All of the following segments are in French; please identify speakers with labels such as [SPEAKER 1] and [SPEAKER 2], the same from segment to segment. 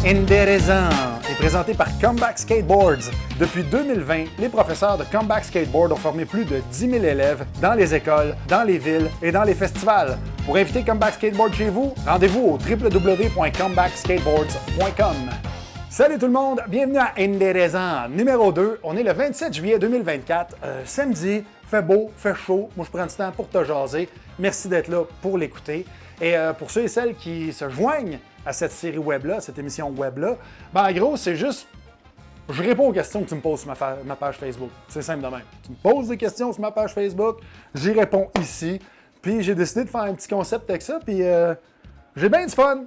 [SPEAKER 1] Indérésant est présenté par Comeback Skateboards. Depuis 2020, les professeurs de Comeback Skateboard ont formé plus de 10 000 élèves dans les écoles, dans les villes et dans les festivals. Pour inviter Comeback Skateboard chez vous, rendez-vous au www.comebackskateboards.com. Salut tout le monde, bienvenue à Indérésant numéro 2. On est le 27 juillet 2024, samedi, fait beau, fait chaud. Moi je prends du temps pour te jaser. Merci d'être là pour l'écouter. Et pour ceux et celles qui se joignent à cette série web-là, cette émission web-là, ben en gros, c'est juste, je réponds aux questions que tu me poses sur ma page Facebook. C'est simple de même. Tu me poses des questions sur ma page Facebook, j'y réponds ici. Puis j'ai décidé de faire un petit concept avec ça, puis j'ai bien du fun.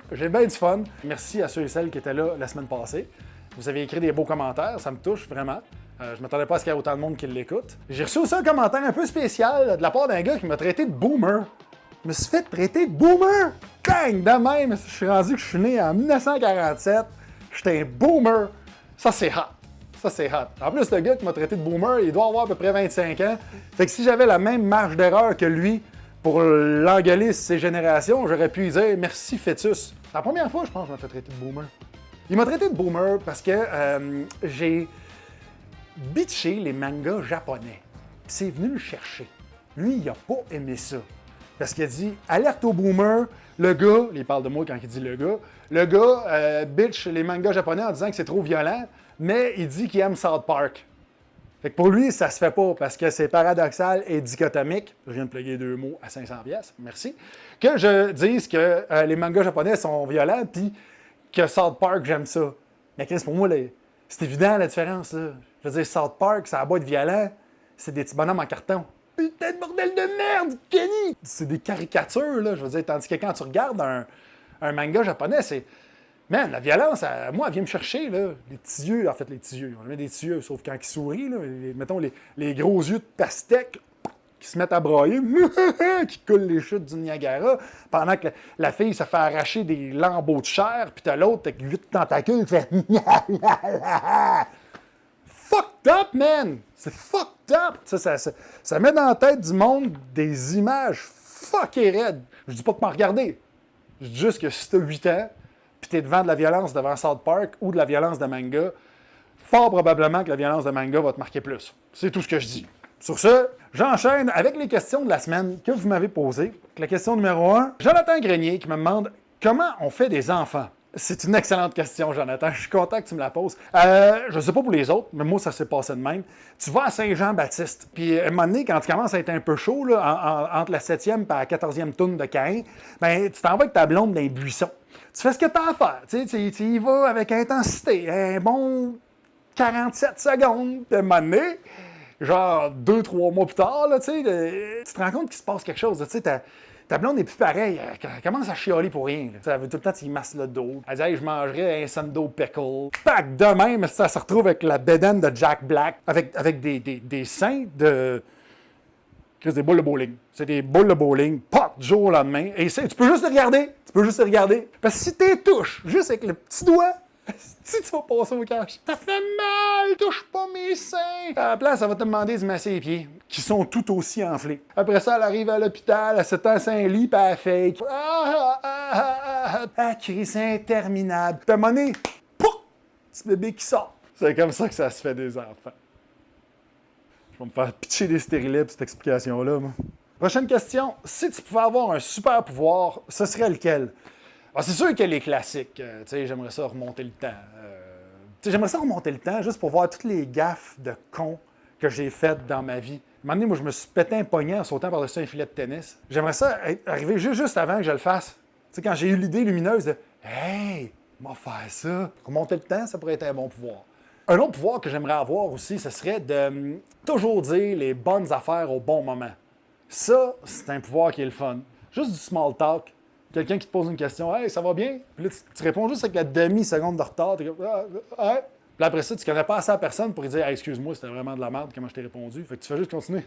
[SPEAKER 1] Merci à ceux et celles qui étaient là la semaine passée. Vous avez écrit des beaux commentaires, ça me touche vraiment. Je ne m'attendais pas à ce qu'il y ait autant de monde qui l'écoute. J'ai reçu aussi un commentaire un peu spécial de la part d'un gars qui m'a traité de boomer. Je me suis fait traiter de boomer! Bang! De même, je suis rendu que je suis né en 1947. J'étais un boomer. Ça, c'est hot. En plus, le gars qui m'a traité de boomer, il doit avoir à peu près 25 ans. Fait que si j'avais la même marge d'erreur que lui pour l'engueuler sur ses générations, j'aurais pu lui dire « Merci, fœtus ». C'est la première fois, je pense, que je me fais traiter de boomer. Il m'a traité de boomer parce que j'ai bitché les mangas japonais. Puis c'est venu le chercher. Lui, il a pas aimé ça. Parce qu'il a dit « Alerte au boomer ». Le gars, il parle de moi quand il dit le gars bitch les mangas japonais en disant que c'est trop violent, mais il dit qu'il aime South Park. Fait que pour lui, ça se fait pas parce que c'est paradoxal et dichotomique. Je viens de plugger 2 mots à 500$, merci. Que je dise que les mangas japonais sont violents puis que South Park, j'aime ça. Mais Chris, pour moi, c'est évident la différence. Là. Je veux dire, South Park, ça a beau être violent, c'est des petits bonhommes en carton. Putain de bordel de merde, Kenny! C'est des caricatures, là, je veux dire, tandis que quand tu regardes un manga japonais, c'est... Man, la violence, moi, elle vient me chercher, là. Les petits yeux, en fait, les petits yeux. On met des petits yeux, sauf quand ils sourient, là. Mettons, les gros yeux de pastèque qui se mettent à brailler, qui coulent les chutes du Niagara, pendant que la fille se fait arracher des lambeaux de chair, puis t'as l'autre avec 8 tentacules qui fait... Fucked up, man! C'est fucked up! Ça met dans la tête du monde des images fuckées raides. Je dis pas de m'en regarder. Je dis juste que si t'as 8 ans, pis t'es devant de la violence devant South Park ou de la violence de manga, fort probablement que la violence de manga va te marquer plus. C'est tout ce que je dis. Sur ce, j'enchaîne avec les questions de la semaine que vous m'avez posées. La question numéro 1, Jonathan Grenier qui me demande « Comment on fait des enfants? » C'est une excellente question, Jonathan. Je suis content que tu me la poses. Je ne sais pas pour les autres, mais moi, ça s'est passé de même. Tu vas à Saint-Jean-Baptiste, puis à un moment donné, quand tu commences à être un peu chaud, là, entre la 7e et la 14e toune de Caïn, ben, tu t'en vas avec ta blonde dans les buissons. Tu fais ce que tu as à faire. Tu y vas avec intensité. Un bon 47 secondes. Puis à un moment donné, genre 2-3 mois plus tard, là, tu te rends compte qu'il se passe quelque chose. Ta blonde n'est plus pareille. Elle commence à chialer pour rien. Elle veut tout le temps qu'il masse le dos. Elle dit hey, je mangerais un Sando pickle. Pack de même, ça se retrouve avec la bédaine de Jack Black, avec des seins de. C'est des boules de bowling. C'est des boules de bowling, pop, du jour au lendemain. Et tu peux juste les regarder. Parce que si tu les touches, juste avec le petit doigt, si tu vas passer au cash, ça fait mal, touche pas mes seins. À la place, ça va te demander de masser les pieds, qui sont tout aussi enflés. Après ça, elle arrive à l'hôpital, elle s'étend sur un lit, puis elle fake. Crie, c'est interminable. Puis à un moment donné, pouf, petit bébé qui sort. C'est comme ça que ça se fait des enfants. Je vais me faire pitcher des stérilets pour cette explication-là, moi. Prochaine question. Si tu pouvais avoir un super pouvoir, ce serait lequel? Alors, c'est sûr que les classiques, j'aimerais ça remonter le temps. J'aimerais ça remonter le temps juste pour voir toutes les gaffes de cons que j'ai faites dans ma vie. À un moment donné, moi, je me suis pété un poignet en sautant par-dessus un filet de tennis. J'aimerais ça arriver juste avant que je le fasse. Quand j'ai eu l'idée lumineuse de « Hey, on va faire ça ». Remonter le temps, ça pourrait être un bon pouvoir. Un autre pouvoir que j'aimerais avoir aussi, ce serait de toujours dire les bonnes affaires au bon moment. Ça, c'est un pouvoir qui est le fun. Juste du small talk. Quelqu'un qui te pose une question, « Hey, ça va bien? » Puis là, tu réponds juste avec la demi-seconde de retard. T'es comme, « Ouais. » Puis après ça, tu connais pas assez la personne pour lui dire, « Hey, excuse-moi, c'était vraiment de la merde comment je t'ai répondu. » Fait que tu fais juste continuer.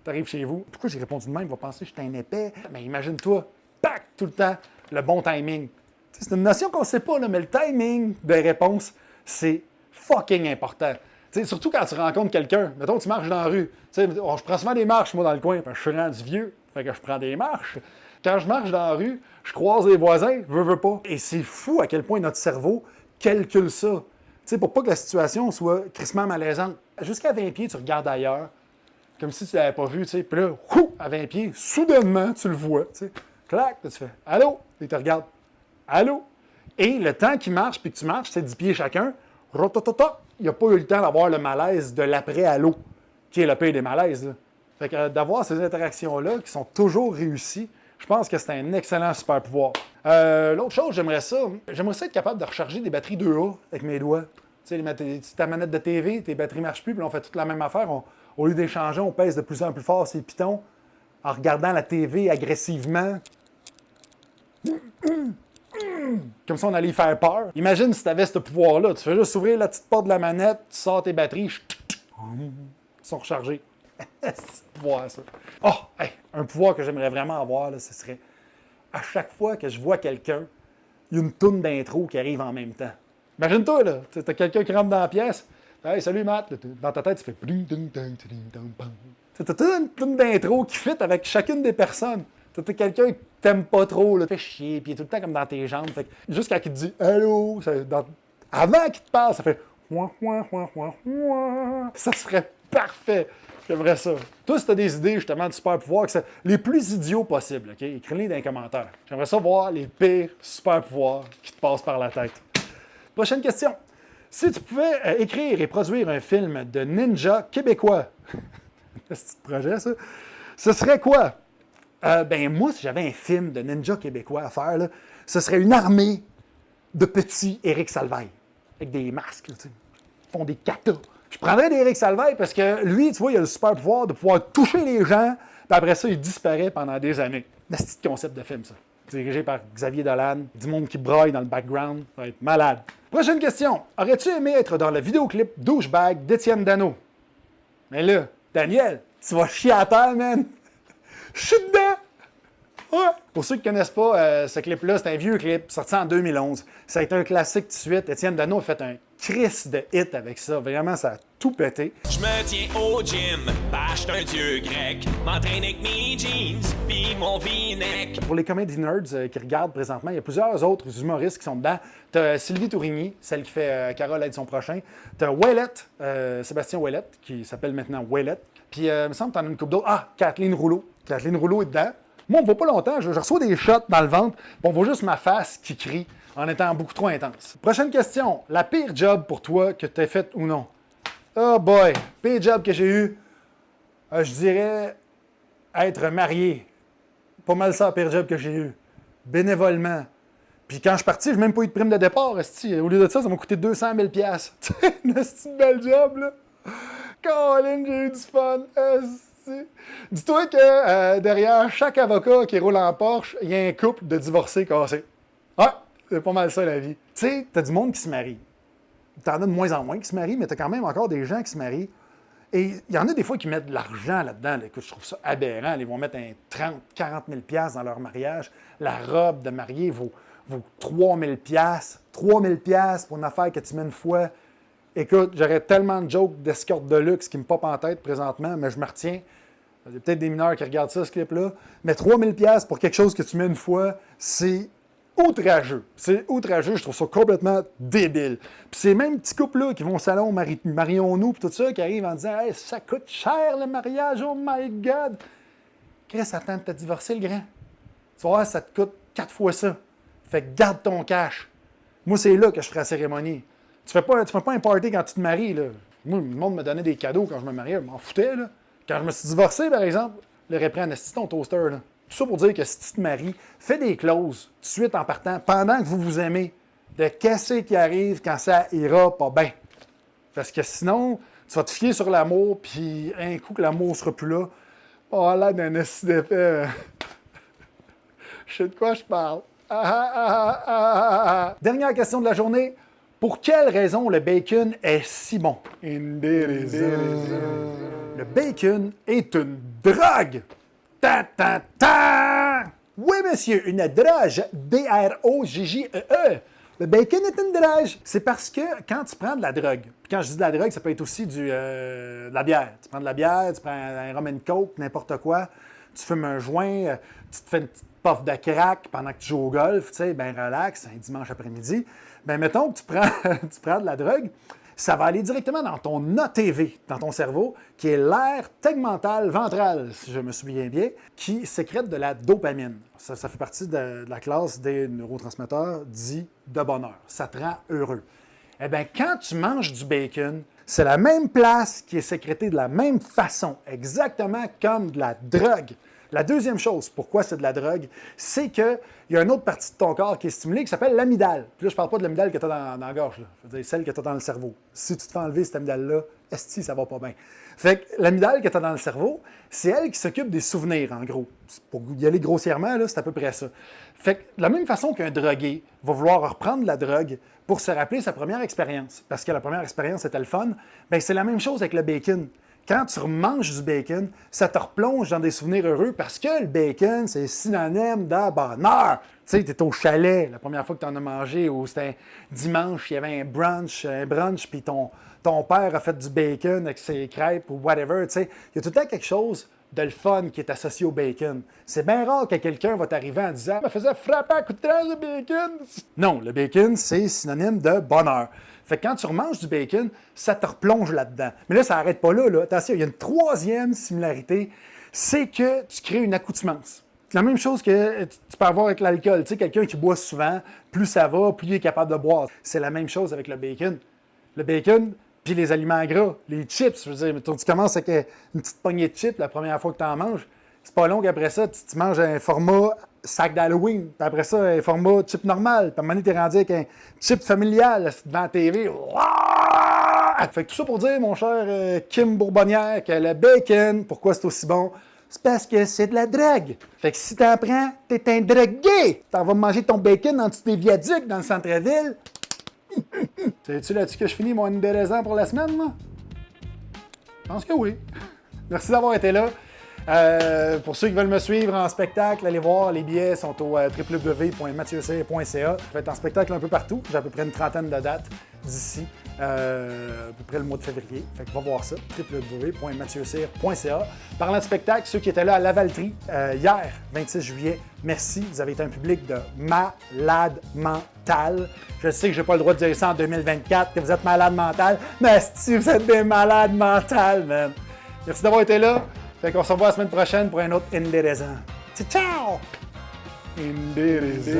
[SPEAKER 1] T'arrives chez vous. Pourquoi j'ai répondu de même? Il va penser que j'étais un épais. Mais imagine-toi, pack, tout le temps, le bon timing. T'sais, c'est une notion qu'on sait pas, là, mais le timing des réponses, c'est fucking important. T'sais, surtout quand tu rencontres quelqu'un. Mettons, tu marches dans la rue. Je prends souvent des marches, moi, dans le coin, parce que je suis rendu vieux. Fait que je prends des marches. Quand je marche dans la rue, je croise les voisins, veux pas. Et c'est fou à quel point notre cerveau calcule ça. Tu sais, pour pas que la situation soit crissement malaisante. Jusqu'à 20 pieds, tu regardes ailleurs, comme si tu l'avais pas vu, tu sais. Puis là, à 20 pieds, soudainement, tu le vois, tu sais. Clac, tu fais « Allô? » Il te regarde. « Allô? » Et le temps qu'il marche, puis que tu marches, c'est 10 pieds chacun, rototota, il n'a pas eu le temps d'avoir le malaise de l'après-allô, qui est le pire des malaises, là. Fait que d'avoir ces interactions-là qui sont toujours réussies, je pense que c'est un excellent super pouvoir. L'autre chose, j'aimerais ça être capable de recharger des batteries 2A avec mes doigts. Tu sais, ta manette de TV, tes batteries ne marchent plus, puis là, on fait toute la même affaire. Au lieu d'échanger, on pèse de plus en plus fort ces pitons en regardant la TV agressivement. Comme si on allait y faire peur. Imagine si tu avais ce pouvoir-là. Tu fais juste ouvrir la petite porte de la manette, tu sors tes batteries, ils sont rechargés. C'est pouvoir, ça. Oh, hey, un pouvoir que j'aimerais vraiment avoir, là, ce serait à chaque fois que je vois quelqu'un, il y a une toune d'intro qui arrive en même temps. Imagine-toi, là, tu as quelqu'un qui rentre dans la pièce. Hey, salut Matt. Dans ta tête, tu fais. Tu as une toune d'intro qui fit avec chacune des personnes. Tu as quelqu'un qui t'aime pas trop, là, fait chier, puis il est tout le temps comme dans tes jambes. Fait que juste quand il te dit allô, avant qu'il te parle, ça fait. Ça serait parfait. J'aimerais ça. Toi, si tu as des idées, justement, de super pouvoirs, les plus idiots possibles, OK? Écris-les dans les commentaires. J'aimerais ça voir les pires super pouvoirs qui te passent par la tête. Prochaine question. Si tu pouvais écrire et produire un film de ninja québécois, c'est un projet, ça, ce serait quoi? Moi, si j'avais un film de ninja québécois à faire, là, ce serait une armée de petits Éric Salvaille, avec des masques, là, tu sais. Ils font des katas. Je prendrais d'Éric Salvaille parce que lui, tu vois, il a le super pouvoir de pouvoir toucher les gens, puis après ça, il disparaît pendant des années. C'est un petit concept de film, ça. Dirigé par Xavier Dolan, du monde qui braille dans le background, ça va être malade. Prochaine question. Aurais-tu aimé être dans le vidéoclip Douchebag d'Étienne Dano? Mais là, Daniel, tu vas chier à terre, man! Je suis dedans! Ouais. Pour ceux qui ne connaissent pas, ce clip-là, c'est un vieux clip sorti en 2011. Ça a été un classique tout de suite. Étienne Dano a fait un crisse de hit avec ça. Vraiment, ça a tout pété.
[SPEAKER 2] Je me tiens au gym, bâche un dieu grec, m'entraîne avec mes jeans, pis mon vinaigre.
[SPEAKER 1] Pour les comedy nerds qui regardent présentement, il y a plusieurs autres humoristes qui sont dedans. T'as Sylvie Tourigny, celle qui fait Carole aide son prochain. T'as Ouellette, Sébastien Ouellette, qui s'appelle maintenant Ouellette. Puis, il me semble que t'en as une couple d'autres. Ah, Kathleen Rouleau. Kathleen Rouleau est dedans. Moi, on ne voit pas longtemps. Je reçois des shots dans le ventre. On voit juste ma face qui crie en étant beaucoup trop intense. Prochaine question. La pire job pour toi que tu as faite ou non? Oh boy. Pire job que j'ai eu, je dirais être marié. Pas mal ça, le pire job que j'ai eu. Bénévolement. Puis quand je suis parti, je n'ai même pas eu de prime de départ. Esti. Au lieu de ça, ça m'a coûté 200 000 $. C'est une belle job, là. Colin, j'ai eu du fun. Dis-toi que derrière chaque avocat qui roule en Porsche, il y a un couple de divorcés cassés. Ouais, c'est pas mal ça la vie. Tu sais, t'as du monde qui se marie. T'en as de moins en moins qui se marient, mais t'as quand même encore des gens qui se marient. Et il y en a des fois qui mettent de l'argent là-dedans. Là. Écoute, je trouve ça aberrant. Ils vont mettre un 30, 40 000 $ dans leur mariage. La robe de mariée vaut 3 000 $. 3 000 $ pour une affaire que tu mets une fois. Écoute, j'aurais tellement de jokes d'escorte de luxe qui me popent en tête présentement, mais je me retiens. Il y a peut-être des mineurs qui regardent ça, ce clip-là. Mais 3 000 $ pour quelque chose que tu mets une fois, c'est outrageux. C'est outrageux, je trouve ça complètement débile. Puis ces mêmes petits couples-là qui vont au salon Marions-nous, puis tout ça, qui arrivent en disant « Hey, ça coûte cher le mariage, oh my God! » Chris, attends de te divorcer, le grand. Tu vas voir, ça te coûte 4 fois ça. Fait que garde ton cash. Moi, c'est là que je ferai la cérémonie. Tu fais pas un party quand tu te maries, là. Moi, le monde me donnait des cadeaux quand je me mariais, je m'en foutais, là. Quand je me suis divorcé, par exemple, le reprend esti ton toaster, là. Tout ça pour dire que si tu te maries, fais des clauses tout de suite en partant, pendant que vous vous aimez, de qu'est-ce qui arrive quand ça ira pas bien. Parce que sinon, tu vas te fier sur l'amour, puis un coup que l'amour sera plus là, oh là, d'un esti d'effet. Je sais de quoi je parle. Dernière question de la journée. Pour quelle raison le bacon est si bon? Le bacon est une drogue! Ta, ta, ta! Oui, monsieur, une droge. D-R-O-G-J-E-E. Le bacon est une droge. C'est parce que quand tu prends de la drogue, puis quand je dis de la drogue, ça peut être aussi de la bière. Tu prends de la bière, tu prends un rum and coke, n'importe quoi. tu fumes un joint, tu te fais une petite puff de crack pendant que tu joues au golf, tu sais, bien relax, un dimanche après-midi. Bien, mettons que tu prends de la drogue, ça va aller directement dans ton ATV, dans ton cerveau, qui est l'aire tegmentale ventrale, si je me souviens bien, qui sécrète de la dopamine. Ça fait partie de la classe des neurotransmetteurs dits de bonheur. Ça te rend heureux. Eh bien, quand tu manges du bacon, c'est la même place qui est sécrétée de la même façon, exactement comme de la drogue. La deuxième chose, pourquoi c'est de la drogue, c'est qu'il y a une autre partie de ton corps qui est stimulée qui s'appelle l'amygdale. Puis là, je ne parle pas de l'amygdale que tu as dans la gorge, là. Je veux dire celle que tu as dans le cerveau. Si tu te fais enlever cette amygdale-là, esti, ça va pas bien. Fait que l'amygdale que tu as dans le cerveau, c'est elle qui s'occupe des souvenirs, en gros. Pour y aller grossièrement, là, c'est à peu près ça. Fait que de la même façon qu'un drogué va vouloir reprendre la drogue pour se rappeler sa première expérience, parce que la première expérience était le fun, bien, c'est la même chose avec le bacon. Quand tu remanges du bacon, ça te replonge dans des souvenirs heureux parce que le bacon, c'est synonyme de bonheur. Tu sais, tu es au chalet la première fois que tu en as mangé, ou c'était un dimanche, il y avait un brunch, puis ton père a fait du bacon avec ses crêpes ou whatever. Tu sais, il y a tout le temps quelque chose de le fun qui est associé au bacon. C'est bien rare que quelqu'un va t'arriver en disant « me faisait frapper à coup de tranche de bacon ». Non, le bacon, c'est synonyme de bonheur. Fait que quand tu remanges du bacon, ça te replonge là-dedans. Mais là, ça n'arrête pas là. Attention, il y a une troisième similarité, c'est que tu crées une accoutumance. C'est la même chose que tu peux avoir avec l'alcool. Tu sais, quelqu'un qui boit souvent, plus ça va, plus il est capable de boire. C'est la même chose avec le bacon. Le bacon, puis les aliments gras, les chips, je veux dire, tu commences avec une petite poignée de chips la première fois que tu en manges. C'est pas long qu'après ça, tu manges un format sac d'Halloween, puis après ça, un format chip normal. Puis à un moment donné, t'es rendu avec un chip familial devant la TV. Ouah! Fait que tout ça pour dire, mon cher Kim Bourbonnière, que le bacon, pourquoi c'est aussi bon? C'est parce que c'est de la drogue. Fait que si t'en prends, t'es un drogué. T'en vas manger ton bacon en dessous des viaducs dans le centre-ville. C'est-tu là-dessus que je finis mon indéraisant pour la semaine, moi? Je pense que oui. Merci d'avoir été là. Pour ceux qui veulent me suivre en spectacle, allez voir, les billets sont au www.mathieucyr.ca. Je vais être en spectacle un peu partout. J'ai à peu près une trentaine de dates d'ici, à peu près le mois de février. Fait que va voir ça, www.mathieucyr.ca. Parlant de spectacle, ceux qui étaient là à Lavaltrie hier, 26 juillet, merci. Vous avez été un public de malade mental. Je sais que j'ai pas le droit de dire ça en 2024, que vous êtes malade mental, mais si vous êtes des malades mentales, man. Merci d'avoir été là. Fait qu'on se revoit la semaine prochaine pour un autre Indérésant. Ciao! Indérésant.